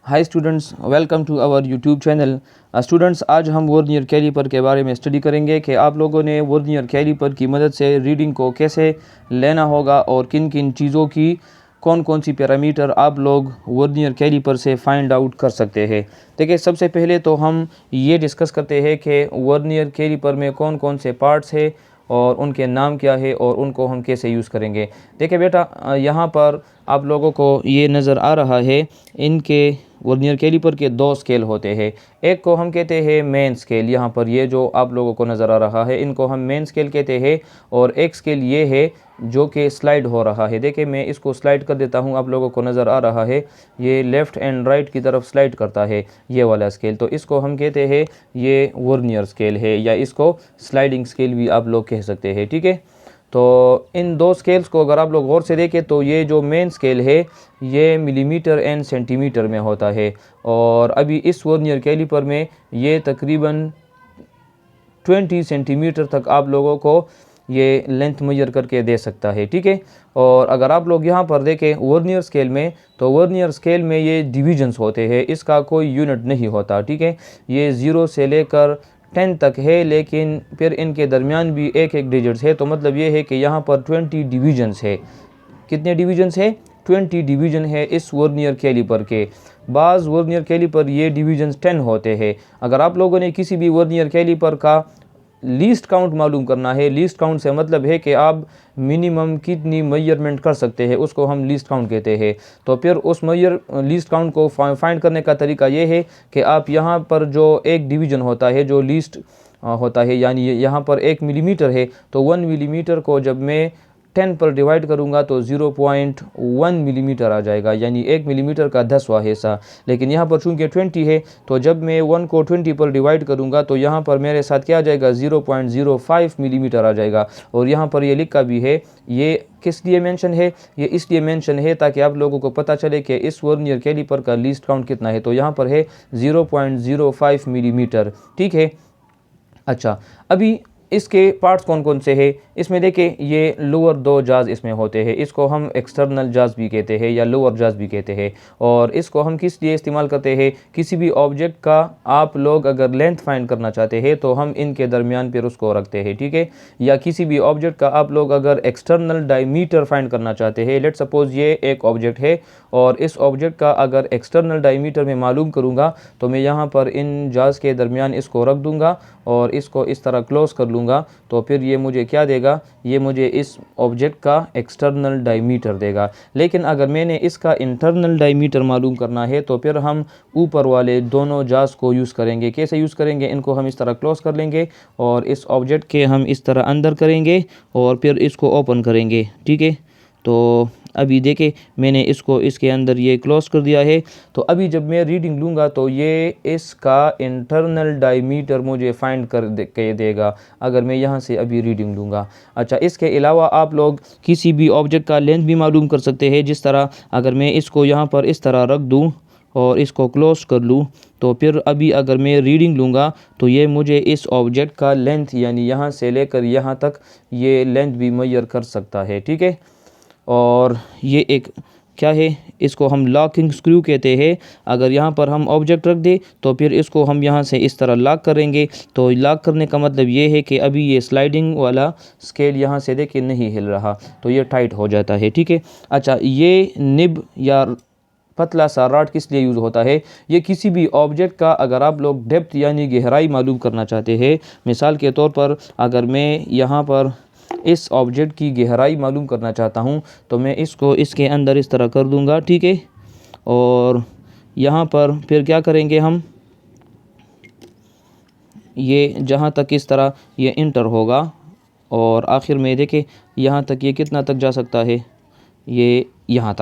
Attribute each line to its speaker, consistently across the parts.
Speaker 1: Hi students, welcome to our YouTube channel. Students, आज हम vernier caliper के बारे में स्टडी करेंगे कि आप लोगों ने वर्नियर कैलिपर की मदद से रीडिंग को कैसे लेना होगा और किन किन चीज़ों की कौन कौन सी पैरामीटर आप लोग वर्नियर कैलिपर से फाइंड आउट कर सकते हैं। देखिए, सबसे पहले तो हम ये डिस्कस करते हैं कि वर्नियर कैलिपर में कौन कौन से पार्ट्स है और उनके नाम क्या है और उनको हम कैसे यूज़ करेंगे। देखिए बेटा, यहाँ पर आप लोगों को ये नज़र आ रहा है, इनके वर्नियर कैलिपर के दो स्केल होते हैं। एक को हम कहते हैं मेन स्केल, यहाँ पर ये जो आप लोगों को नज़र आ रहा है इनको हम मेन स्केल कहते हैं, और एक स्केल ये है जो कि स्लाइड हो रहा है। देखिए, मैं इसको स्लाइड कर देता हूँ, आप लोगों को नज़र आ रहा है ये लेफ़्ट एंड राइट की तरफ स्लाइड करता है ये वाला स्केल, तो इसको हम कहते हैं ये वर्नियर स्केल है, या इसको स्लाइडिंग स्केल भी आप लोग कह सकते हैं। ठीक है, तो इन दो स्केल्स को अगर आप लोग गौर से देखें तो ये जो मेन स्केल है ये मिलीमीटर एंड सेंटीमीटर में होता है, और अभी इस वर्नियर कैलिपर में ये तकरीबन 20 सेंटीमीटर तक आप लोगों को ये लेंथ मेजर करके दे सकता है। ठीक है, और अगर आप लोग यहाँ पर देखें वर्नियर स्केल में, तो वर्नियर स्केल में ये डिविजन्स होते हैं, इसका कोई यूनिट नहीं होता। ठीक है, ये 0 से लेकर 10 तक है, लेकिन फिर इनके दरमियान भी एक एक डिजिट्स है, तो मतलब ये है कि यहाँ पर 20 डिविजन्स है। कितने डिवीजन्स है? 20 डिवीजन है इस वर्नियर कैलिपर के। बाज़ वर्नियर कैलिपर ये डिवीजन्स 10 होते हैं। अगर आप लोगों ने किसी भी वर्नियर कैलिपर का लीस्ट काउंट मालूम करना है, लीस्ट काउंट से मतलब है कि आप मिनिमम कितनी मेजरमेंट कर सकते हैं, उसको हम लीस्ट काउंट कहते हैं। तो फिर उस लीस्ट काउंट को फाइंड करने का तरीका ये है कि आप यहाँ पर जो एक डिवीज़न होता है जो लीस्ट होता है, यानी यहाँ पर 1 मिलीमीटर है, तो 1 मिलीमीटर को जब मैं 10 पर डिवाइड करूंगा तो 0.1 मिलीमीटर आ जाएगा, यानी 1 मिलीमीटर का 10वां हिस्सा। लेकिन यहाँ पर चूंकि 20 है, तो जब मैं 1 को 20 पर डिवाइड करूंगा तो यहाँ पर मेरे साथ क्या आ जाएगा? 0.05 मिलीमीटर आ जाएगा। और यहाँ पर ये लिखा भी है, ये किस लिए मेंशन है? ये इसलिए मेंशन है ताकि आप लोगों को पता चले कि इस वर्नियर कैलिपर का लीस्ट काउंट कितना है। तो यहाँ पर है 0.05 मिलीमीटर। ठीक है, अच्छा, अभी इसके पार्ट्स कौन कौन से हैं? इसमें देखिए, ये लोअर 2 जाज इसमें होते हैं, इसको हम एक्सटर्नल जाज भी कहते हैं या लोअर जाज भी कहते हैं। और इसको हम किस लिए इस्तेमाल करते हैं? किसी भी ऑब्जेक्ट का आप लोग अगर लेंथ फाइंड करना चाहते हैं तो हम इनके दरमियान फिर उसको रखते हैं। ठीक है, या किसी भी ऑब्जेक्ट का आप लोग अगर एक्सटर्नल डायमीटर फाइंड करना चाहते हैं, लेट सपोज ये एक ऑब्जेक्ट है और इस ऑब्जेक्ट का अगर एक्सटर्नल डायमीटर में मालूम करूँगा तो मैं यहाँ पर इन जाज के दरमियान इसको रख दूँगा और इसको इस तरह क्लोज कर लूँगा, तो फिर ये मुझे क्या देगा? ये मुझे इस ऑब्जेक्ट का एक्सटर्नल डायमीटर देगा। लेकिन अगर मैंने इसका इंटरनल डायमीटर मालूम करना है तो फिर हम ऊपर वाले दोनों जाज को यूज़ करेंगे। कैसे यूज़ करेंगे? इनको हम इस तरह क्लोज कर लेंगे और इस ऑब्जेक्ट के हम इस तरह अंदर करेंगे और फिर इसको ओपन करेंगे। ठीक है, तो अभी देखें, मैंने इसको इसके अंदर ये क्लोज कर दिया है। तो अभी जब मैं रीडिंग लूँगा तो ये इसका इंटरनल डायमीटर मुझे फाइंड कर के देगा अगर मैं यहाँ से अभी रीडिंग लूँगा। अच्छा, इसके अलावा आप लोग किसी भी ऑब्जेक्ट का लेंथ भी मालूम कर सकते हैं। जिस तरह अगर मैं इसको यहाँ पर इस तरह रख दूँ और इसको क्लोज कर लूँ, तो फिर अभी अगर मैं रीडिंग लूँगा तो ये मुझे इस ऑब्जेक्ट का लेंथ, यानी यहाँ से लेकर यहाँ तक ये लेंथ भी मेजर कर सकता है। ठीक है, और ये एक क्या है? इसको हम लॉकिंग स्क्रू कहते हैं। अगर यहाँ पर हम ऑब्जेक्ट रख दें तो फिर इसको हम यहाँ से इस तरह लॉक करेंगे, तो लॉक करने का मतलब ये है कि अभी ये स्लाइडिंग वाला स्केल यहाँ से देखिए नहीं हिल रहा, तो ये टाइट हो जाता है। ठीक है, अच्छा, ये निब या पतला सा रॉड किस लिए यूज़ होता है? ये किसी भी ऑब्जेक्ट का अगर आप लोग डेप्थ यानी गहराई मालूम करना चाहते हैं, मिसाल के तौर पर अगर मैं यहाँ पर इस ऑब्जेक्ट की गहराई मालूम करना चाहता हूँ तो मैं इसको इसके अंदर इस तरह कर दूँगा। ठीक है, और यहाँ पर फिर क्या करेंगे? हम ये जहाँ तक इस तरह ये इंटर होगा और आखिर में देखें यहाँ तक ये कितना तक जा सकता है? ये यहाँ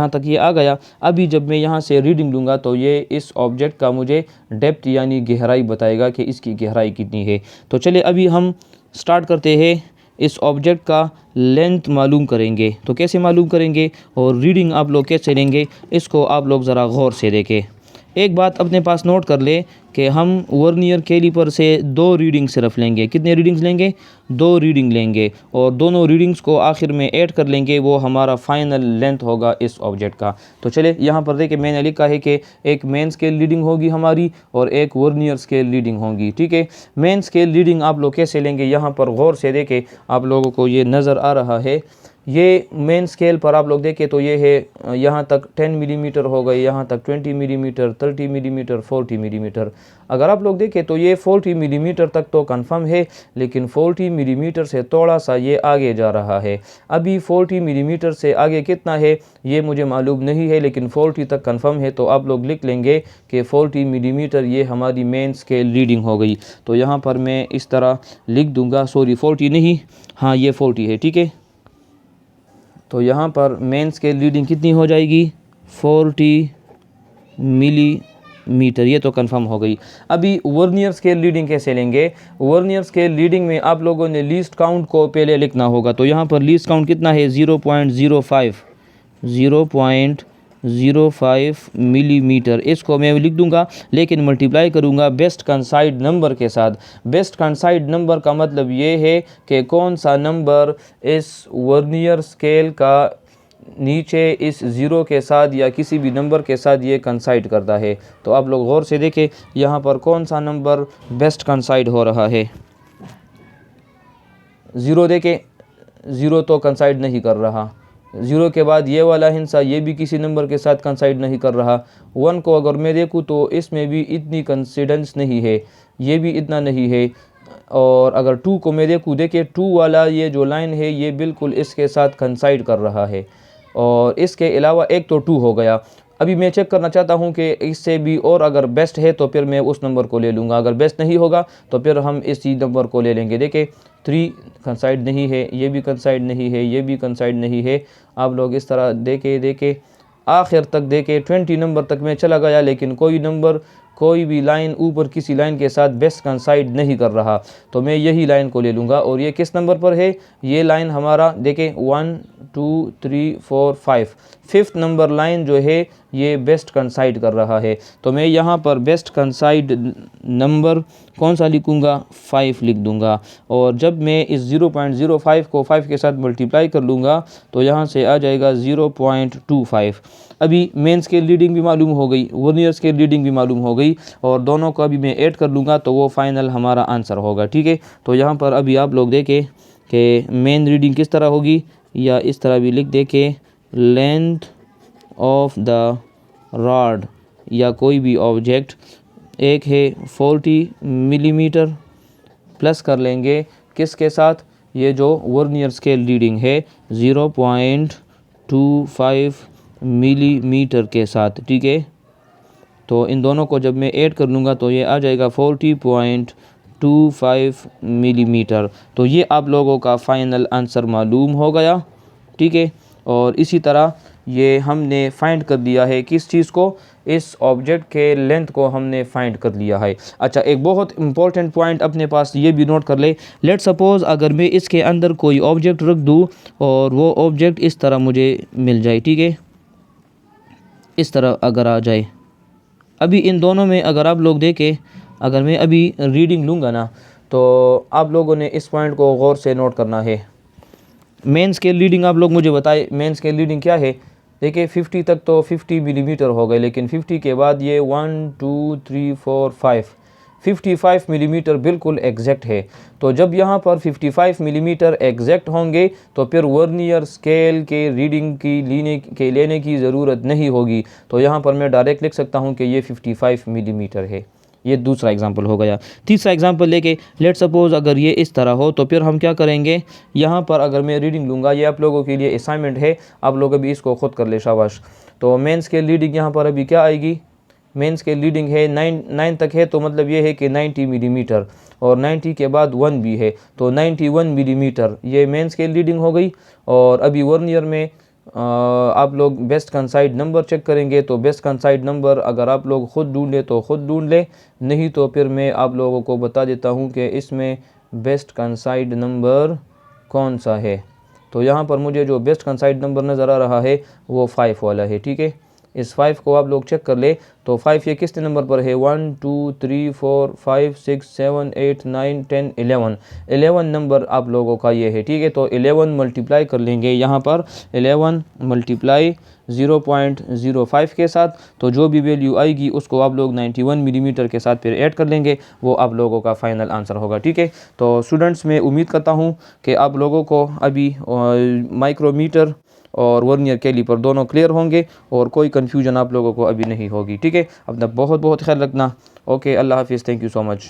Speaker 1: तक ये आ गया। अभी जब मैं यहाँ से रीडिंग लूँगा तो ये इस ऑब्जेक्ट का मुझे डेप्थ यानी गहराई बताएगा कि इसकी गहराई कितनी है। तो चलिए अभी हम स्टार्ट करते हैं, इस ऑब्जेक्ट का लेंथ मालूम करेंगे। तो कैसे मालूम करेंगे और रीडिंग आप लोग कैसे लेंगे, इसको आप लोग ज़रा गौर से देखें। एक बात अपने पास नोट कर ले कि हम वर्नियर कैलिपर से 2 रीडिंग सिर्फ लेंगे। कितने रीडिंग्स लेंगे? 2 रीडिंग लेंगे और दोनों रीडिंग्स को आखिर में ऐड कर लेंगे, वो हमारा फाइनल लेंथ होगा इस ऑब्जेक्ट का। तो चले यहाँ पर देखिए मैंने लिखा है कि एक मेन स्केल रीडिंग होगी हमारी और एक वर्नियर स्केल रीडिंग होगी। ठीक है, मेन स्केल रीडिंग आप लोग कैसे लेंगे, यहाँ पर गौर से देखें, आप लोगों को ये नज़र आ रहा है। ये मेन स्केल पर आप लोग देखें तो ये है यहाँ तक 10 मिलीमीटर हो गई, यहाँ तक 20 मिलीमीटर, 30 मिलीमीटर, 40 मिलीमीटर। अगर आप लोग देखें तो ये 40 मिलीमीटर तक तो कंफर्म है, लेकिन 40 मिलीमीटर से थोड़ा सा ये आगे जा रहा है। अभी 40 मिलीमीटर से आगे कितना है ये मुझे मालूम नहीं है, लेकिन 40 तक कंफर्म है। तो आप लोग लिख लेंगे कि 40 मिलीमीटर ये हमारी मेन स्केल रीडिंग हो गई। तो यहाँ पर मैं इस तरह लिख दूँगा, सॉरी 40 नहीं, हाँ ये 40 है। ठीक है, तो यहाँ पर मेन स्केल रीडिंग कितनी हो जाएगी? 40 मिलीमीटर, ये तो कंफर्म हो गई। अभी वर्नियर स्केल रीडिंग कैसे लेंगे? वर्नियर स्केल रीडिंग में आप लोगों ने लीस्ट काउंट को पहले लिखना होगा। तो यहाँ पर लीस्ट काउंट कितना है? 0.05 मिलीमीटर। इसको मैं लिख दूंगा, लेकिन मल्टीप्लाई करूंगा बेस्ट कंसाइड नंबर के साथ। बेस्ट कंसाइड नंबर का मतलब ये है कि कौन सा नंबर इस वर्नियर स्केल का नीचे इस ज़ीरो के साथ या किसी भी नंबर के साथ ये कंसाइड करता है। तो आप लोग गौर से देखें यहाँ पर कौन सा नंबर बेस्ट कंसाइड हो रहा है। ज़ीरो देखें, ज़ीरो तो कंसाइड नहीं कर रहा। ज़ीरो के बाद ये वाला हिस्सा ये भी किसी नंबर के साथ कंसाइड नहीं कर रहा। 1 को अगर मैं देखूँ तो इसमें भी इतनी कंसिडेंस नहीं है, ये भी इतना नहीं है। और अगर 2 को मैं देखूँ, देखिए 2 वाला ये जो लाइन है ये बिल्कुल इसके साथ कंसाइड कर रहा है। और इसके अलावा एक तो 2 हो गया। अभी मैं चेक करना चाहता हूँ कि इससे भी और अगर बेस्ट है तो फिर मैं उस नंबर को ले लूँगा, अगर बेस्ट नहीं होगा तो फिर हम इसी नंबर को ले लेंगे। देखिए 3 कंसाइड नहीं है, ये भी कंसाइड नहीं है, ये भी कंसाइड नहीं है। आप लोग इस तरह देखे आखिर तक देखे 20 नंबर तक मैं चला गया, लेकिन कोई नंबर, कोई भी लाइन ऊपर किसी लाइन के साथ बेस्ट कंसाइड नहीं कर रहा। तो मैं यही लाइन को ले लूँगा। और ये किस नंबर पर है? ये लाइन हमारा देखें 1 2 3 4 5, 5th नंबर लाइन जो है ये बेस्ट कंसाइड कर रहा है। तो मैं यहाँ पर बेस्ट कंसाइड नंबर कौन सा लिखूँगा? 5 लिख दूँगा। और जब मैं इस 0.05 को 5 के साथ मल्टीप्लाई कर लूँगा तो यहाँ से आ जाएगा 0.25। अभी मेन स्केल रीडिंग भी मालूम हो गई, वर्नियर स्केल रीडिंग भी मालूम हो गई, और दोनों को अभी मैं ऐड कर लूँगा तो वो फाइनल हमारा आंसर होगा। ठीक है, तो यहाँ पर अभी आप लोग देखें कि मेन रीडिंग किस तरह होगी, या इस तरह भी लिख दे के लेंथ ऑफ द रॉड या कोई भी ऑब्जेक्ट, एक है 40 मिलीमीटर, प्लस कर लेंगे किसके साथ? ये जो वर्नियर स्केल रीडिंग है 0.25 मिलीमीटर के साथ। ठीक है, तो इन दोनों को जब मैं ऐड कर लूँगा तो ये आ जाएगा 40.25 मिलीमीटर। तो ये आप लोगों का फाइनल आंसर मालूम हो गया। ठीक है, और इसी तरह ये हमने फाइंड कर दिया है किस चीज़ को? इस ऑब्जेक्ट के लेंथ को हमने फाइंड कर लिया है। अच्छा, एक बहुत इंपॉर्टेंट पॉइंट अपने पास ये भी नोट कर ले। लेट सपोज़ अगर मैं इसके अंदर कोई ऑब्जेक्ट रख दूँ और वो ऑब्जेक्ट इस तरह मुझे मिल जाए। ठीक है, इस तरह अगर आ जाए, अभी इन दोनों में अगर आप लोग देखें, अगर मैं अभी रीडिंग लूँगा ना, तो आप लोगों ने इस पॉइंट को गौर से नोट करना है। मेन स्केल रीडिंग आप लोग मुझे बताए, मेन स्केल रीडिंग क्या है? देखिए 50 तक तो 50 मिलीमीटर हो गए, लेकिन 50 के बाद ये 1 2 3 4 5, 55 मिलीमीटर बिल्कुल एग्जैक्ट है। तो जब यहाँ पर 55 मिलीमीटर एग्जैक्ट होंगे तो फिर वर्नियर स्केल के रीडिंग की लेने की ज़रूरत नहीं होगी। तो यहाँ पर मैं डायरेक्ट लिख सकता हूँ कि ये 55 मिलीमीटर है। ये दूसरा एग्जांपल हो गया। तीसरा एग्जांपल लेके लेट सपोज़ अगर ये इस तरह हो तो फिर हम क्या करेंगे? यहाँ पर अगर मैं रीडिंग लूँगा, ये आप लोगों के लिए असाइनमेंट है, आप लोग अभी इसको खुद कर ले, शाबाश। तो मेन स्केल रीडिंग यहाँ पर अभी क्या आएगी? मेन स्केल रीडिंग है 9 तक है, तो मतलब ये है कि 90 मिलीमीटर, और 90 के बाद 1 भी है, तो 91 मिलीमीटर ये मेन स्केल रीडिंग हो गई। और अभी वर्नियर में आप लोग बेस्ट कंसाइड नंबर चेक करेंगे, तो बेस्ट कंसाइड नंबर अगर आप लोग ख़ुद ढूंढे तो ख़ुद ढूंढ ले, नहीं तो फिर मैं आप लोगों को बता देता हूं कि इसमें बेस्ट कंसाइड नंबर कौन सा है। तो यहाँ पर मुझे जो बेस्ट कंसाइड नंबर नज़र आ रहा है वो 5 वाला है। ठीक है, इस 5 को आप लोग चेक कर ले तो 5 ये किस नंबर पर है, 1 2 3 4 5 6 7 8 9 10 11 11 नंबर आप लोगों का ये है। ठीक है, तो 11 मल्टीप्लाई कर लेंगे यहाँ पर 11 मल्टीप्लाई 0.05 के साथ, तो जो भी वैल्यू आएगी उसको आप लोग 91 मिलीमीटर के साथ फिर ऐड कर लेंगे, वो आप लोगों का फाइनल आंसर होगा। ठीक है, तो स्टूडेंट्स मैं उम्मीद करता हूँ कि आप लोगों को अभी माइक्रोमीटर और वर्नियर कैलीपर दोनों क्लियर होंगे और कोई कन्फ्यूजन आप लोगों को अभी नहीं होगी। ठीक है, अपना बहुत बहुत ख्याल रखना। ओके, अल्लाह हाफिज़, थैंक यू सो मच।